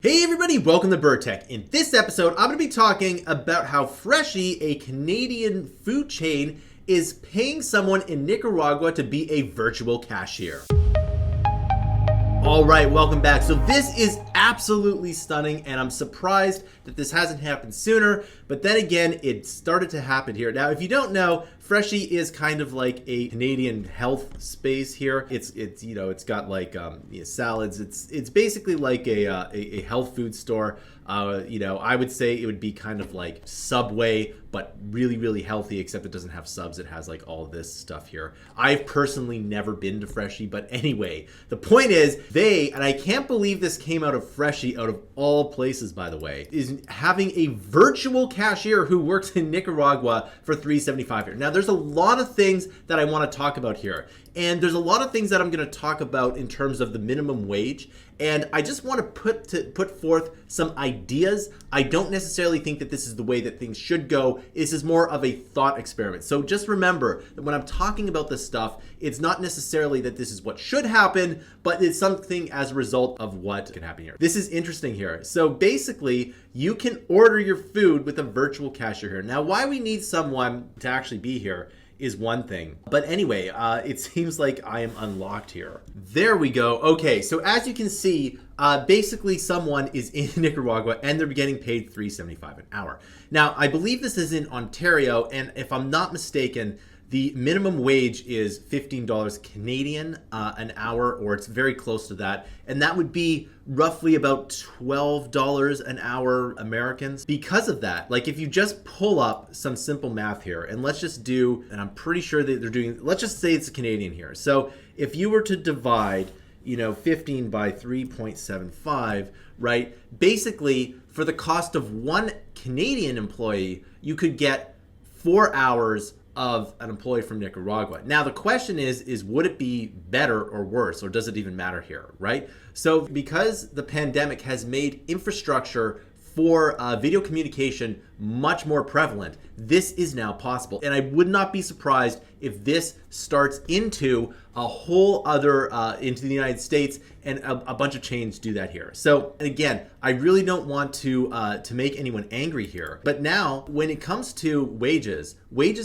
Hey everybody, welcome to Burtech. In this episode, I'm going to be talking about how Freshii, a Canadian food chain, is paying someone in Nicaragua to be a virtual cashier. All right, welcome back. So this is absolutely stunning, and I'm surprised that this hasn't happened sooner, but then again, it started to happen here. Now, if you don't know, Freshii is kind of like a Canadian health space here. It's got like salads. It's basically like a health food store. I would say it would be kind of like Subway, but really, really healthy, except it doesn't have subs. It has like all this stuff here. I've personally never been to Freshii, but anyway, the point is and I can't believe this came out of Freshii, out of all places, by the way, is having a virtual cashier who works in Nicaragua for $3.75 here. Now, there's a lot of things that I want to talk about here. And there's a lot of things that I'm going to talk about in terms of the minimum wage. And I just want to put forth some ideas. I don't necessarily think that this is the way that things should go. This is more of a thought experiment. So just remember that when I'm talking about this stuff, it's not necessarily that this is what should happen, but it's something as a result of what can happen here. This is interesting here. So basically, you can order your food with a virtual cashier here. Now, why we need someone to actually be here is one thing. But anyway, it seems like I am unlocked here. There we go. Okay, so as you can see, basically someone is in Nicaragua and they're getting paid $3.75 an hour. Now, I believe this is in Ontario, and if I'm not mistaken, the minimum wage is $15 Canadian an hour, or it's very close to that. And that would be roughly about $12 an hour Americans. Because of that, like if you just pull up some simple math here, and let's just do, and I'm pretty sure that they're doing, let's just say it's a Canadian here. So if you were to divide 15 by 3.75, right? Basically, for the cost of one Canadian employee, you could get 4 hours of an employee from Nicaragua. Now, the question is would it be better or worse, or does it even matter here, right? So because the pandemic has made infrastructure for video communication much more prevalent, this is now possible. And I would not be surprised if this starts into a whole other, into the United States, and a bunch of chains do that here. So, and again, I really don't want to make anyone angry here, but now when it comes to wages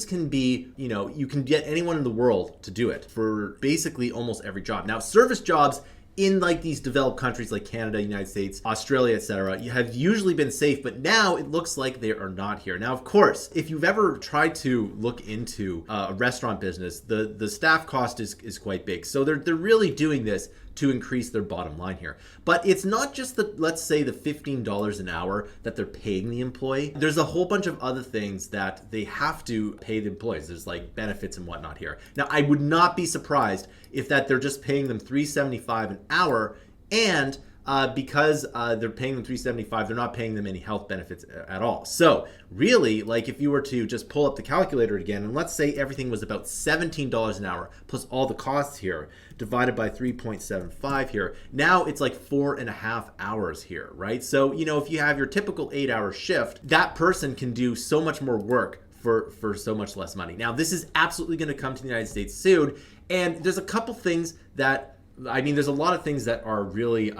can be, you can get anyone in the world to do it for basically almost every job. Now, service jobs in like these developed countries like Canada, United States, Australia, etc., you have usually been safe, but now it looks like they are not here. Now, of course, if you've ever tried to look into a restaurant business, the staff cost is quite big. So they're really doing this to increase their bottom line here. But it's not just let's say the $15 an hour that they're paying the employee. There's a whole bunch of other things that they have to pay the employees. There's like benefits and whatnot here. Now, I would not be surprised if that they're just paying them $3.75 an hour, and because they're paying them $3.75, they're not paying them any health benefits at all. So really, like if you were to just pull up the calculator again, and let's say everything was about $17 an hour plus all the costs here, divided by 3.75 here, now it's like 4.5 hours here, right? So, if you have your typical 8-hour shift, that person can do so much more work for so much less money. Now, this is absolutely going to come to the United States soon, and there's a couple things there's a lot of things that are really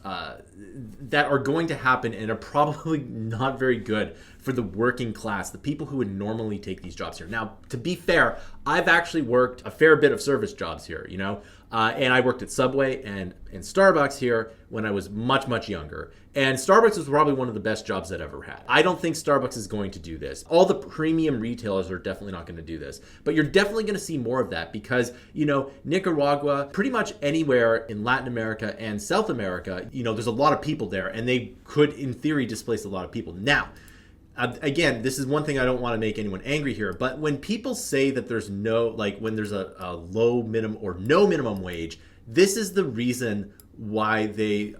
that are going to happen and are probably not very good for the working class, the people who would normally take these jobs here. Now, to be fair, I've actually worked a fair bit of service jobs here, and I worked at Subway and Starbucks here when I was much, much younger. And Starbucks was probably one of the best jobs I'd ever had. I don't think Starbucks is going to do this. All the premium retailers are definitely not going to do this. But you're definitely going to see more of that because, Nicaragua, pretty much anywhere in Latin America and South America, there's a lot of people there, and they could, in theory, displace a lot of people. Now, again, this is one thing I don't want to make anyone angry here, but when people say that there's when there's a low minimum or no minimum wage, this is the reason why they,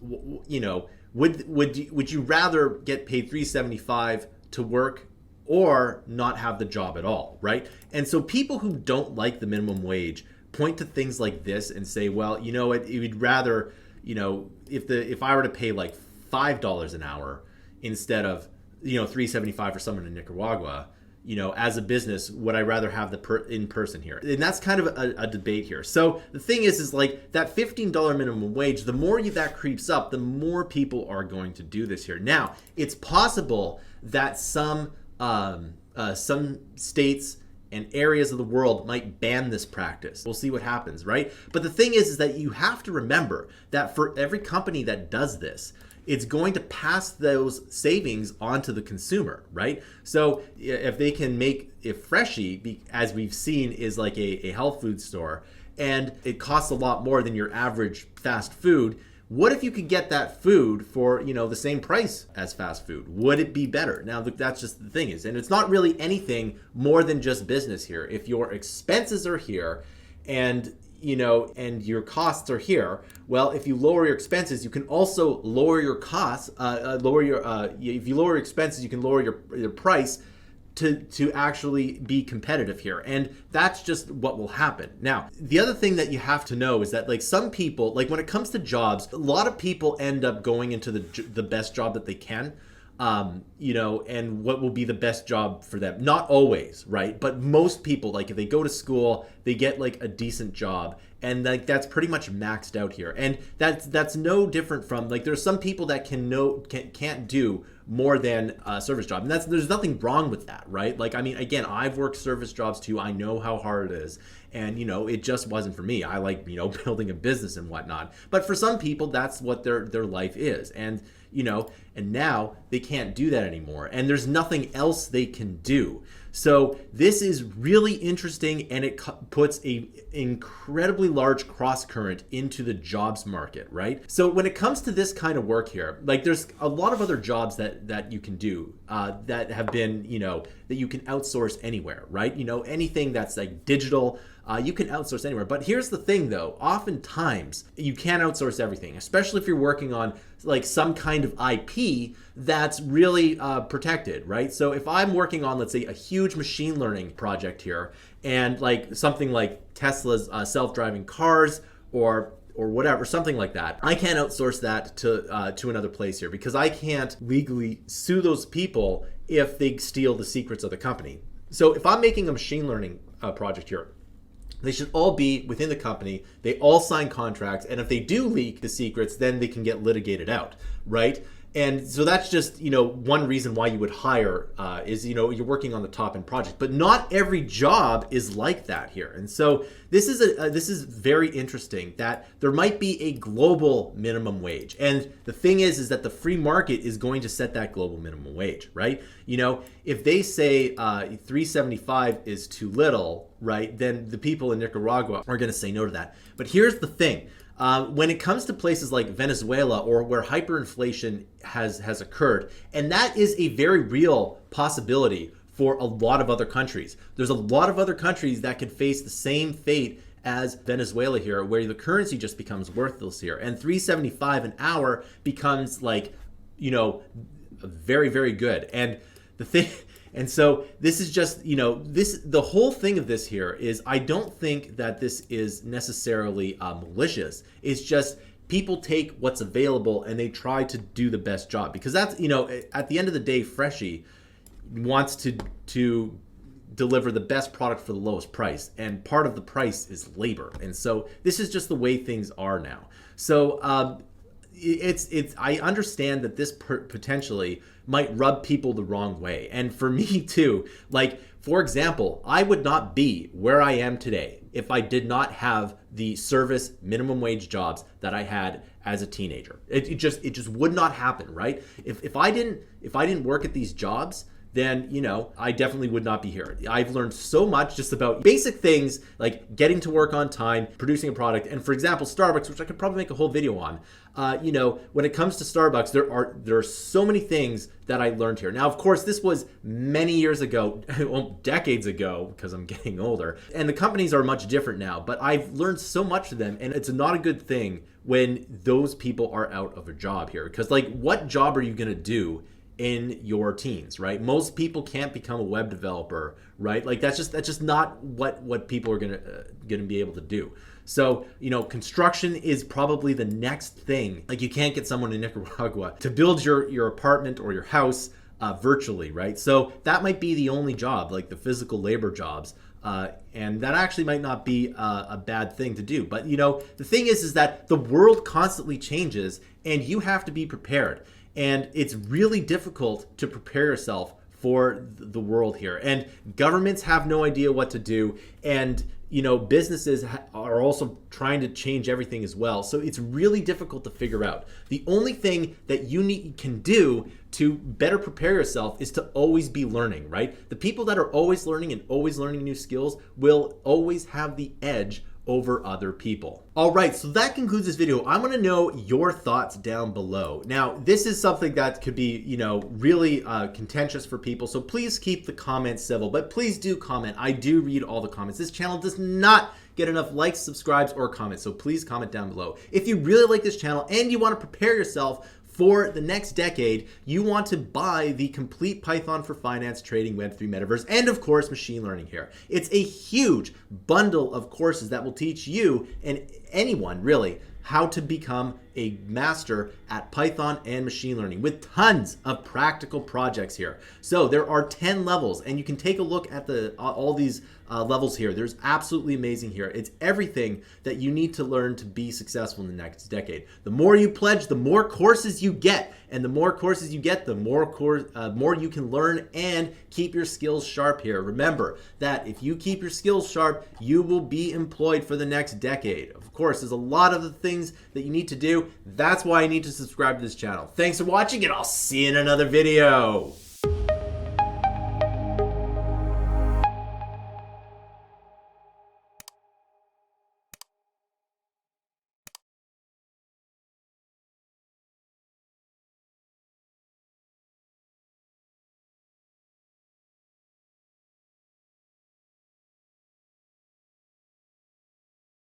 would you rather get paid $3.75 to work or not have the job at all, right? And so people who don't like the minimum wage point to things like this and say, well, it would rather, if I were to pay like $5 an hour instead of $3.75 for someone in Nicaragua, as a business, would I rather have the in person here? And that's kind of a debate here. So the thing is like that $15 minimum wage, the more that creeps up, the more people are going to do this here. Now, it's possible that some states and areas of the world might ban this practice. We'll see what happens, right? But the thing is that you have to remember that for every company that does this, it's going to pass those savings onto the consumer, right? So if they can if Freshii, as we've seen, is like a health food store, and it costs a lot more than your average fast food, what if you could get that food for, the same price as fast food? Would it be better? Now, that's just the thing is, and it's not really anything more than just business here. If your expenses are here and your costs are here, well, if you lower your expenses, you can also lower your costs, if you lower your expenses, you can lower your price to actually be competitive here. And that's just what will happen. Now, the other thing that you have to know is that like some people, like when it comes to jobs, a lot of people end up going into the best job that they can. And what will be the best job for them. Not always, right? But most people, like if they go to school, they get like a decent job, and like that's pretty much maxed out here. And that's no different from like there's some people that can't do more than a service job. And there's nothing wrong with that, right? Like, I mean, again, I've worked service jobs too. I know how hard it is. And, it just wasn't for me. I like, building a business and whatnot. But for some people, that's what their life is. And, and now they can't do that anymore. And there's nothing else they can do. So this is really interesting, and it puts a incredibly large cross current into the jobs market, right? So when it comes to this kind of work here, like there's a lot of other jobs that you can do that have been, that you can outsource anywhere, right? Anything that's like digital, you can outsource anywhere. But here's the thing though, oftentimes you can't outsource everything, especially if you're working on like some kind of IP that's really protected, right? So if I'm working on, let's say, a huge machine learning project here, and like something like Tesla's self-driving cars or whatever, something like that, I can't outsource that to another place here because I can't legally sue those people if they steal the secrets of the company. So if I'm making a machine learning project here, they should all be within the company. They all sign contracts. And if they do leak the secrets, then they can get litigated out, right? And so that's just, one reason why you would hire is, you're working on the top end project. But not every job is like that here. And so this is very interesting that there might be a global minimum wage. And the thing is that the free market is going to set that global minimum wage, right? If they say $3.75 is too little, right, then the people in Nicaragua are going to say no to that. But here's the thing. When it comes to places like Venezuela or where hyperinflation has occurred, and that is a very real possibility for a lot of other countries. There's a lot of other countries that could face the same fate as Venezuela here, where the currency just becomes worthless here. And $3.75 an hour becomes like, very, very good. And the thing... And so this is just, the whole thing of this here is I don't think that this is necessarily malicious. It's just people take what's available and they try to do the best job because that's, at the end of the day, Freshii wants to deliver the best product for the lowest price. And part of the price is labor. And so this is just the way things are now. So I understand that this potentially might rub people the wrong way. And for me too, like, for example, I would not be where I am today if I did not have the service minimum wage jobs that I had as a teenager. It just would not happen, right? If I didn't work at these jobs, then, I definitely would not be here. I've learned so much just about basic things like getting to work on time, producing a product. And for example, Starbucks, which I could probably make a whole video on, when it comes to Starbucks, there are so many things that I learned here. Now, of course, this was many years ago, well, decades ago, because I'm getting older. And the companies are much different now, but I've learned so much of them. And it's not a good thing when those people are out of a job here. Because like, what job are you going to do in your teens, right? Most people can't become a web developer, right? Like that's just not what people are gonna be able to do. So, construction is probably the next thing. Like you can't get someone in Nicaragua to build your apartment or your house virtually, right? So that might be the only job, like the physical labor jobs. And that actually might not be a bad thing to do. But, the thing is that the world constantly changes and you have to be prepared. And it's really difficult to prepare yourself for the world here. And governments have no idea what to do. And, businesses are also trying to change everything as well. So it's really difficult to figure out. The only thing that you can do to better prepare yourself is to always be learning, right? The people that are always learning and always learning new skills will always have the edge over other people. All right, so that concludes this video. I want to know your thoughts down below. Now, this is something that could be, really contentious for people, so please keep the comments civil, but please do comment. I do read all the comments. This channel does not get enough likes, subscribes, or comments, so please comment down below. If you really like this channel and you want to prepare yourself for the next decade, you want to buy the complete Python for Finance, Trading, Web3, Metaverse, and of course, machine learning here. It's a huge bundle of courses that will teach you and anyone really how to become a master at Python and machine learning with tons of practical projects here. So there are 10 levels and you can take a look at all these levels here. There's absolutely amazing here. It's everything that you need to learn to be successful in the next decade. The more you pledge, the more courses you get. And the more courses you get, the more you can learn and keep your skills sharp here. Remember that if you keep your skills sharp, you will be employed for the next decade. Of course, there's a lot of the things that you need to do. That's why you need to subscribe to this channel. Thanks for watching, and I'll see you in another video.